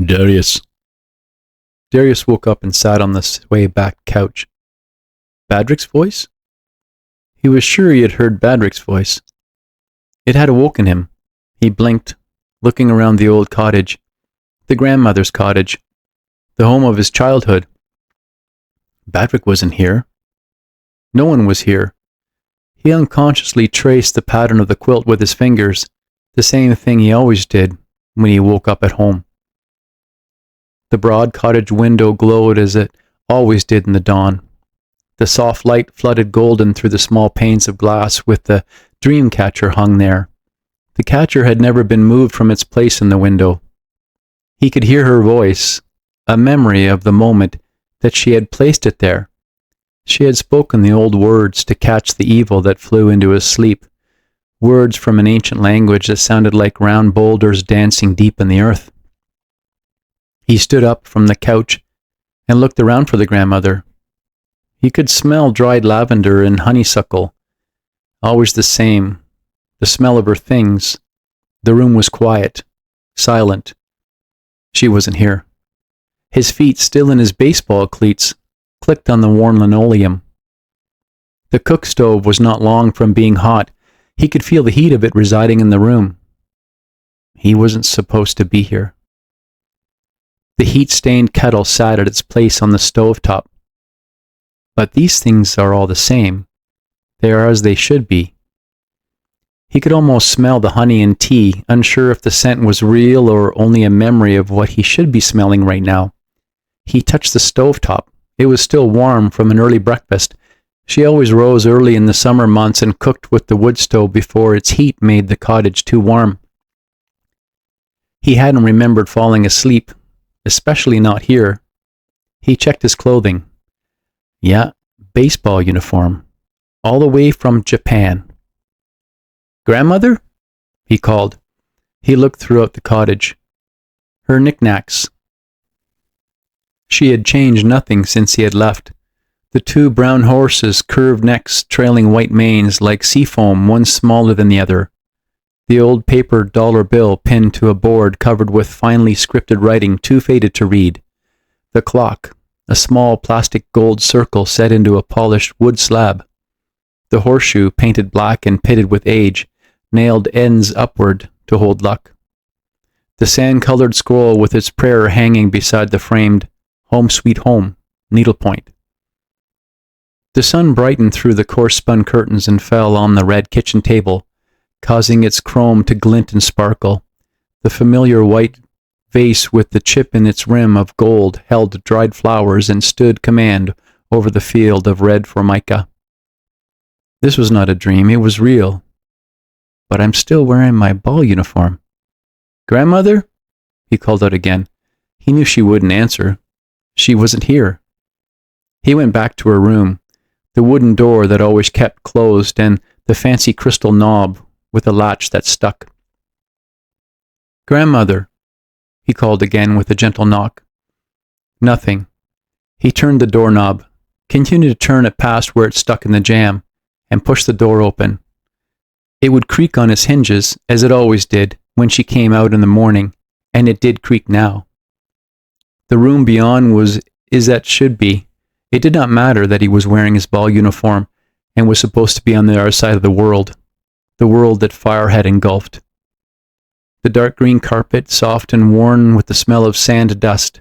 Darius. Darius woke up and sat on the sway-back couch. Badrick's voice? He was sure he had heard Badrick's voice. It had awoken him. He blinked, looking around the old cottage, the grandmother's cottage, the home of his childhood. Badrick wasn't here. No one was here. He unconsciously traced the pattern of the quilt with his fingers, the same thing he always did when he woke up at home. The broad cottage window glowed as it always did in the dawn. The soft light flooded golden through the small panes of glass with the dream catcher hung there. The catcher had never been moved from its place in the window. He could hear her voice, a memory of the moment that she had placed it there. She had spoken the old words to catch the evil that flew into his sleep, words from an ancient language that sounded like round boulders dancing deep in the earth. He stood up from the couch and looked around for the grandmother. He could smell dried lavender and honeysuckle, always the same, the smell of her things. The room was quiet, silent. She wasn't here. His feet, still in his baseball cleats, clicked on the worn linoleum. The cook stove was not long from being hot. He could feel the heat of it residing in the room. He wasn't supposed to be here. The heat-stained kettle sat at its place on the stovetop. But these things are all the same. They are as they should be. He could almost smell the honey and tea, unsure if the scent was real or only a memory of what he should be smelling right now. He touched the stovetop. It was still warm from an early breakfast. She always rose early in the summer months and cooked with the wood stove before its heat made the cottage too warm. He hadn't remembered falling asleep, especially not here. He checked his clothing. Yeah, baseball uniform, all the way from Japan. Grandmother? He called. He looked throughout the cottage. Her knickknacks. She had changed nothing since he had left. The two brown horses, curved necks, trailing white manes like sea foam, one smaller than the other. The old paper dollar bill pinned to a board covered with finely scripted writing too faded to read. The clock, a small plastic gold circle set into a polished wood slab. The horseshoe, painted black and pitted with age, nailed ends upward to hold luck. The sand-colored scroll with its prayer hanging beside the framed "Home Sweet Home" needlepoint. The sun brightened through the coarse-spun curtains and fell on the red kitchen table, causing its chrome to glint and sparkle. The familiar white vase with the chip in its rim of gold held dried flowers and stood command over the field of red formica. This was not a dream, it was real. But I'm still wearing my ball uniform. Grandmother? He called out again. He knew she wouldn't answer. She wasn't here. He went back to her room, the wooden door that always kept closed and the fancy crystal knob with a latch that stuck. Grandmother, he called again with a gentle knock. Nothing. He turned the doorknob, continued to turn it past where it stuck in the jamb, and pushed the door open. It would creak on its hinges, as it always did when she came out in the morning, and it did creak now. The room beyond was as it should be. It did not matter that he was wearing his ball uniform and was supposed to be on the other side of the world that fire had engulfed. The dark green carpet, soft and worn with the smell of sand dust.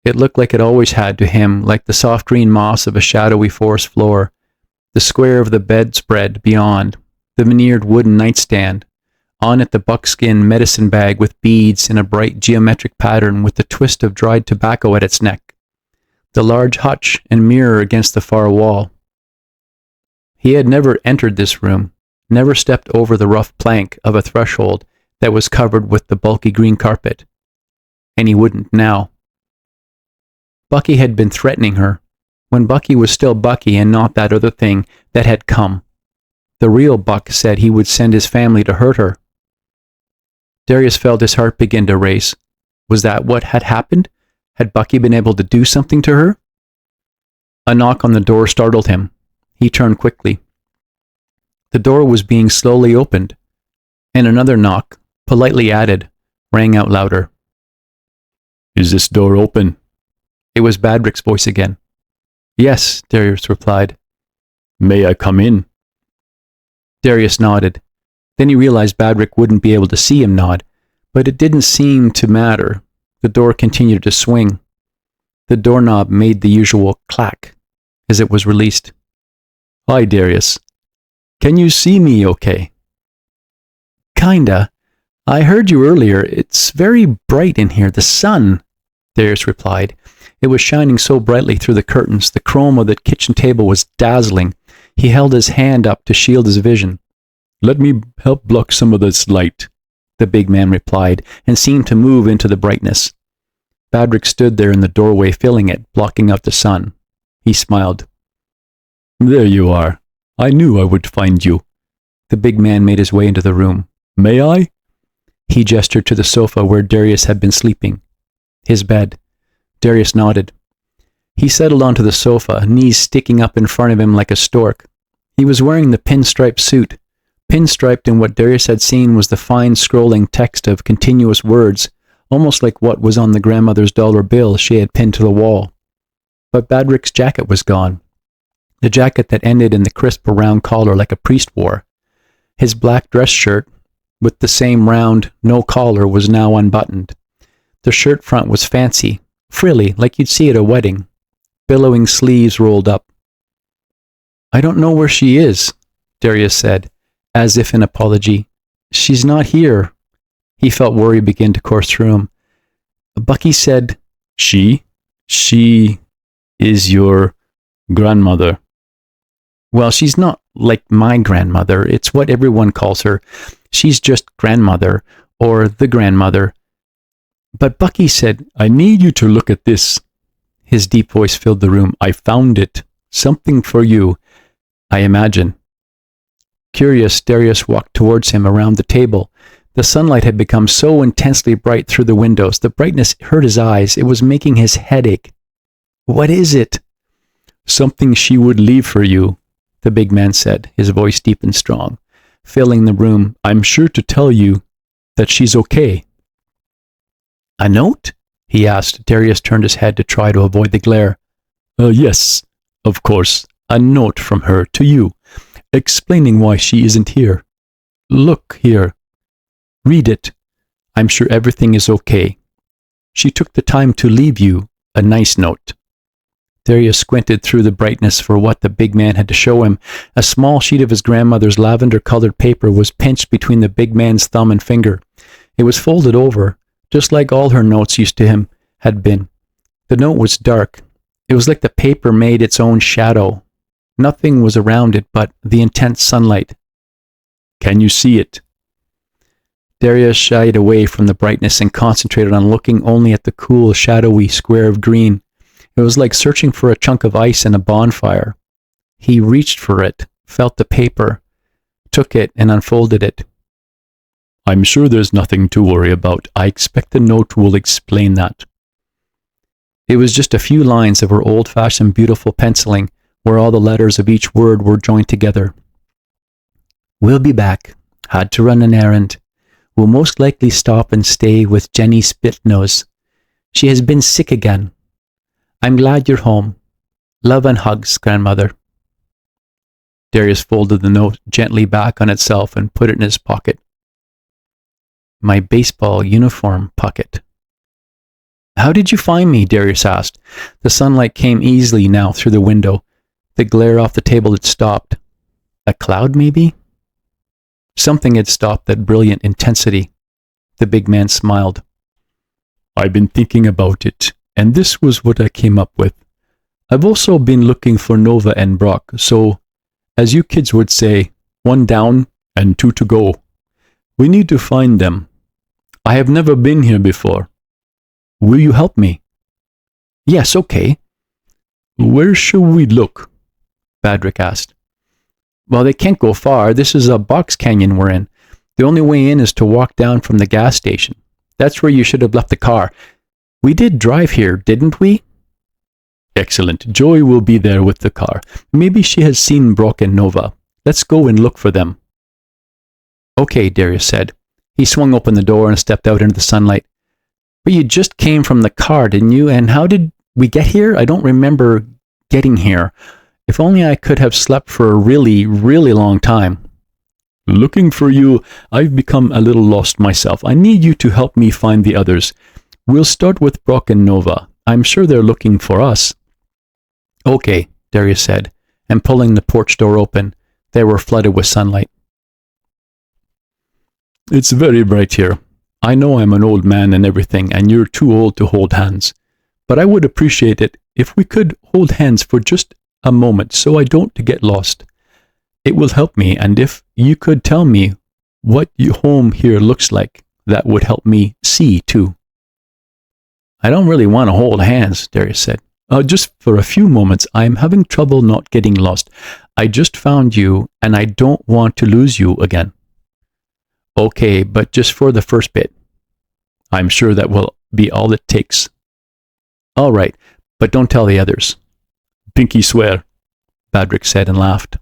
It looked like it always had to him, like the soft green moss of a shadowy forest floor. The square of the bedspread beyond, the veneered wooden nightstand, on it the buckskin medicine bag with beads in a bright geometric pattern with the twist of dried tobacco at its neck, the large hutch and mirror against the far wall. He had never entered this room, never stepped over the rough plank of a threshold that was covered with the bulky green carpet, and he wouldn't now. Bucky had been threatening her, when Bucky was still Bucky and not that other thing that had come. The real Buck said he would send his family to hurt her. Darius felt his heart begin to race. Was that what had happened? Had Bucky been able to do something to her? A knock on the door startled him. He turned quickly. The door was being slowly opened, and another knock, politely added, rang out louder. Is this door open? It was Badrick's voice again. Yes, Darius replied. May I come in? Darius nodded. Then he realized Badrick wouldn't be able to see him nod, but it didn't seem to matter. The door continued to swing. The doorknob made the usual clack as it was released. Hi, Darius. Can you see me okay? Kinda. I heard you earlier. It's very bright in here. The sun, Darius replied. It was shining so brightly through the curtains. The chrome of the kitchen table was dazzling. He held his hand up to shield his vision. Let me help block some of this light, the big man replied, and seemed to move into the brightness. Badrick stood there in the doorway, filling it, blocking out the sun. He smiled. There you are. I knew I would find you. The big man made his way into the room. May I? He gestured to the sofa where Darius had been sleeping. His bed. Darius nodded. He settled onto the sofa, knees sticking up in front of him like a stork. He was wearing the pinstripe suit. Pinstriped in what Darius had seen was the fine scrolling text of continuous words, almost like what was on the grandmother's dollar bill she had pinned to the wall. But Badrick's jacket was gone. The jacket that ended in the crisp round collar like a priest wore. His black dress shirt, with the same round, no collar, was now unbuttoned. The shirt front was fancy, frilly, like you'd see at a wedding. Billowing sleeves rolled up. I don't know where she is, Darius said, as if in apology. She's not here. He felt worry begin to course through him. Bucky said, She is your grandmother. Well, she's not like my grandmother. It's what everyone calls her. She's just grandmother, or the grandmother. But Bucky said, I need you to look at this. His deep voice filled the room. I found it. Something for you, I imagine. Curious, Darius walked towards him around the table. The sunlight had become so intensely bright through the windows. The brightness hurt his eyes. It was making his head ache. What is it? Something she would leave for you, the big man said, his voice deep and strong, filling the room. I'm sure to tell you that she's okay. A note? He asked. Darius turned his head to try to avoid the glare. Yes, of course. A note from her to you, explaining why she isn't here. Look here. Read it. I'm sure everything is okay. She took the time to leave you a nice note. Darius squinted through the brightness for what the big man had to show him. A small sheet of his grandmother's lavender-colored paper was pinched between the big man's thumb and finger. It was folded over, just like all her notes used to him had been. The note was dark. It was like the paper made its own shadow. Nothing was around it but the intense sunlight. Can you see it? Darius shied away from the brightness and concentrated on looking only at the cool, shadowy square of green. It was like searching for a chunk of ice in a bonfire. He reached for it, felt the paper, took it, and unfolded it. I'm sure there's nothing to worry about. I expect the note will explain that. It was just a few lines of her old-fashioned beautiful penciling, where all the letters of each word were joined together. We'll be back. Had to run an errand. We'll most likely stop and stay with Jenny Spitnose. She has been sick again. I'm glad you're home. Love and hugs, grandmother. Darius folded the note gently back on itself and put it in his pocket. My baseball uniform pocket. How did you find me? Darius asked. The sunlight came easily now through the window. The glare off the table had stopped. A cloud, maybe? Something had stopped that brilliant intensity. The big man smiled. I've been thinking about it, and this was what I came up with. I've also been looking for Nova and Brock, so, as you kids would say, 1 down and 2 to go. We need to find them. I have never been here before. Will you help me? Yes, okay. Where should we look? Badrick asked. Well, they can't go far. This is a box canyon we're in. The only way in is to walk down from the gas station. That's where you should have left the car. We did drive here, didn't we? Excellent. Joy will be there with the car. Maybe she has seen Brock and Nova. Let's go and look for them. Okay, Darius said. He swung open the door and stepped out into the sunlight. But you just came from the car, didn't you? And how did we get here? I don't remember getting here. If only I could have slept for a really, really long time. Looking for you, I've become a little lost myself. I need you to help me find the others. We'll start with Brock and Nova. I'm sure they're looking for us. Okay, Darius said, and pulling the porch door open, they were flooded with sunlight. It's very bright here. I know I'm an old man and everything, and you're too old to hold hands. But I would appreciate it if we could hold hands for just a moment so I don't get lost. It will help me, and if you could tell me what your home here looks like, that would help me see too. I don't really want to hold hands, Darius said. Just for a few moments. I'm having trouble not getting lost. I just found you, and I don't want to lose you again. Okay, but just for the first bit. I'm sure that will be all it takes. All right, but don't tell the others. Pinky swear, Badrick said and laughed.